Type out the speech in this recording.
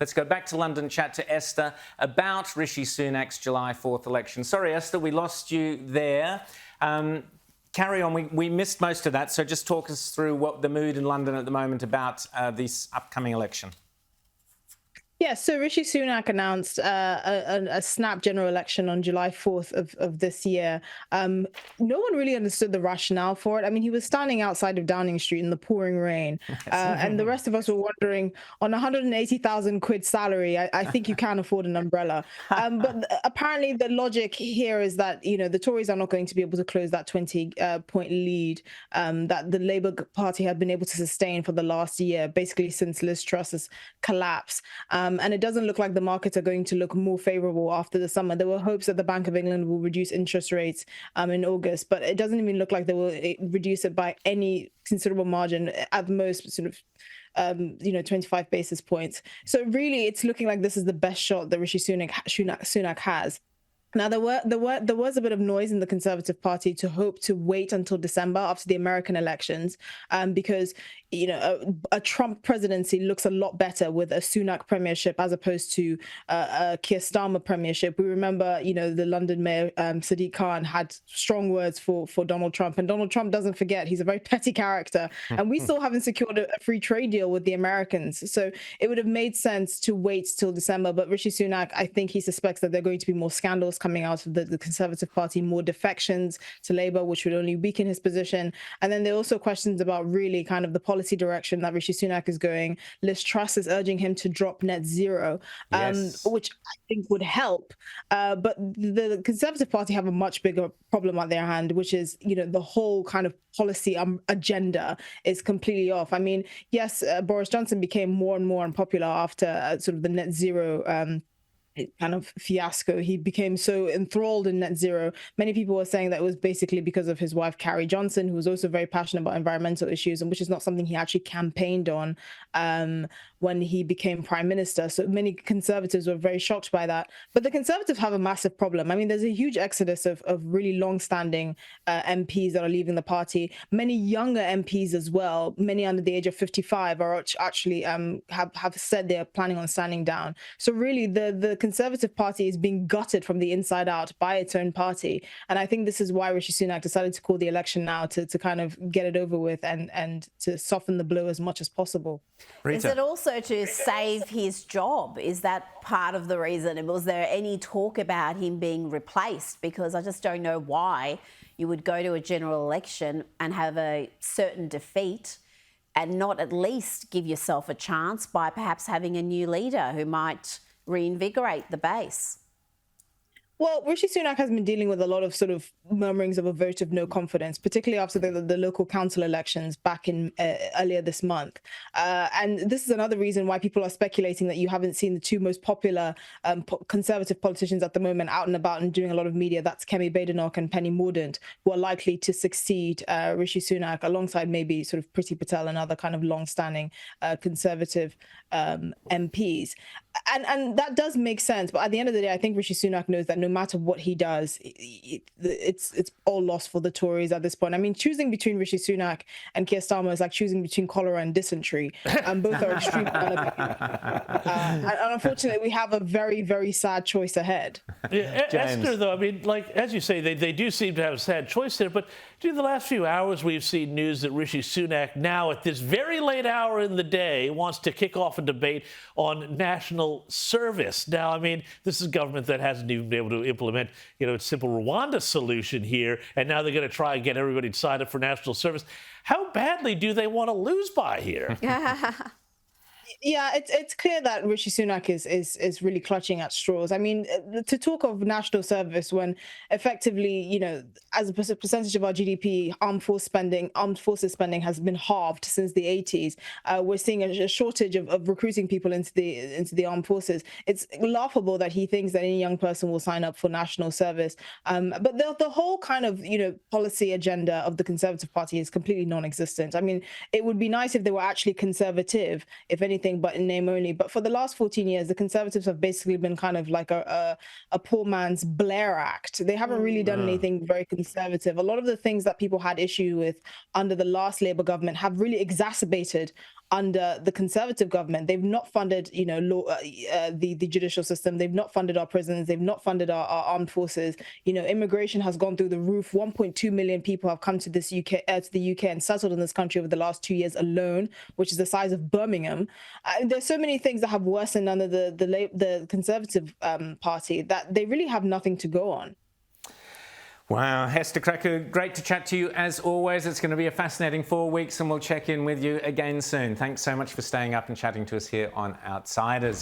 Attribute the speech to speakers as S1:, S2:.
S1: Let's go back to London, chat to Esther about Rishi Sunak's July 4th election. Sorry, Esther, we lost you there. Carry on. We missed most of that, so just talk us through what the mood in London at the moment about this upcoming election.
S2: Yeah, so Rishi Sunak announced a snap general election on July 4th of this year. No one really understood the rationale for it. I mean, he was standing outside of Downing Street in the pouring rain, and the rest of us were wondering, on 180,000 quid salary, I think you can afford an umbrella. But apparently the logic here is that, you know, the Tories are not going to be able to close that 20-point lead that the Labour Party had been able to sustain for the last year, basically since Liz Truss's collapse. And it doesn't look like the markets are going to look more favorable after the summer. There were hopes that the Bank of England will reduce interest rates in August, but it doesn't even look like they will reduce it by any considerable margin, at most sort of 25 basis points. So really, it's looking like this is the best shot that Rishi Sunak has. Now, there was a bit of noise in the Conservative Party to hope to wait until December after the American elections, because, you know, a Trump presidency looks a lot better with a Sunak premiership as opposed to a Keir Starmer premiership. We remember, you know, the London mayor, Sadiq Khan, had strong words for Donald Trump, and Donald Trump doesn't forget. He's a very petty character, and we still haven't secured a free trade deal with the Americans. So it would have made sense to wait till December. But Rishi Sunak, I think he suspects that there are going to be more scandals coming out of the Conservative Party, more defections to Labour, which would only weaken his position. And then there are also questions about really kind of the policy direction that Rishi Sunak is going. Liz Truss is urging him to drop net zero, which I think would help. But the Conservative Party have a much bigger problem at their hand, which is, you know, the whole kind of policy agenda is completely off. I mean, yes, Boris Johnson became more and more unpopular after sort of the net zero kind of fiasco. He became so enthralled in net zero. Many people were saying that it was basically because of his wife, Carrie Johnson, who was also very passionate about environmental issues, and which is not something he actually campaigned on when he became prime minister. So many conservatives were very shocked by that. But the Conservatives have a massive problem. I mean, there's a huge exodus of really long-standing MPs that are leaving the party. Many younger MPs as well, many under the age of 55, are actually have said they're planning on standing down. So really, the Conservative Party is being gutted from the inside out by its own party. And I think this is why Rishi Sunak decided to call the election now, to kind of get it over with and to soften the blow as much as possible.
S3: Rita. Is it also to save his job? Is that part of the reason? Was there any talk about him being replaced? Because I just don't know why you would go to a general election and have a certain defeat and not at least give yourself a chance by perhaps having a new leader who might reinvigorate the base.
S2: Well, Rishi Sunak has been dealing with a lot of sort of murmurings of a vote of no confidence, particularly after the local council elections back in earlier this month. And this is another reason why people are speculating that you haven't seen the two most popular Conservative politicians at the moment out and about and doing a lot of media. That's Kemi Badenoch and Penny Mordaunt, who are likely to succeed Rishi Sunak alongside maybe sort of Priti Patel and other kind of long-standing Conservative MPs. And that does make sense. But at the end of the day, I think Rishi Sunak knows that no matter what he does, it's all lost for the Tories at this point. I mean, choosing between Rishi Sunak and Keir Starmer is like choosing between cholera and dysentery. Both are extremely and unfortunately, we have a very, very sad choice ahead.
S4: Yeah, Esther, though, I mean, like, as you say, they do seem to have a sad choice there. But during the last few hours, we've seen news that Rishi Sunak now, at this very late hour in the day, wants to kick off a debate on national service. Now, I mean, this is a government that hasn't even been able to implement, you know, its simple Rwanda solution here, and now they're going to try and get everybody to sign up for national service. How badly do they want to lose by here?
S2: Yeah, it's clear that Rishi Sunak is really clutching at straws. I mean, to talk of national service when effectively, you know, as a percentage of our GDP, armed forces spending has been halved since the 80s. We're seeing a shortage of recruiting people into the armed forces. It's laughable that he thinks that any young person will sign up for national service. But the whole kind of, you know, policy agenda of the Conservative Party is completely non-existent. I mean, it would be nice if they were actually conservative, if anything, but in name only. But for the last 14 years, the Conservatives have basically been kind of like a poor man's Blair Act. They haven't really done anything very conservative. A lot of the things that people had issue with under the last Labour government have really exacerbated under the Conservative government. They've not funded, the judicial system. They've not funded our prisons. They've not funded our armed forces. Immigration has gone through the roof. 1.2 million people have come to the UK and settled in this country over the last 2 years alone, which is the size of Birmingham. There's so many things that have worsened under the Conservative Party that they really have nothing to go on.
S1: Wow, Esther Krakue, great to chat to you as always. It's going to be a fascinating 4 weeks and we'll check in with you again soon. Thanks so much for staying up and chatting to us here on Outsiders.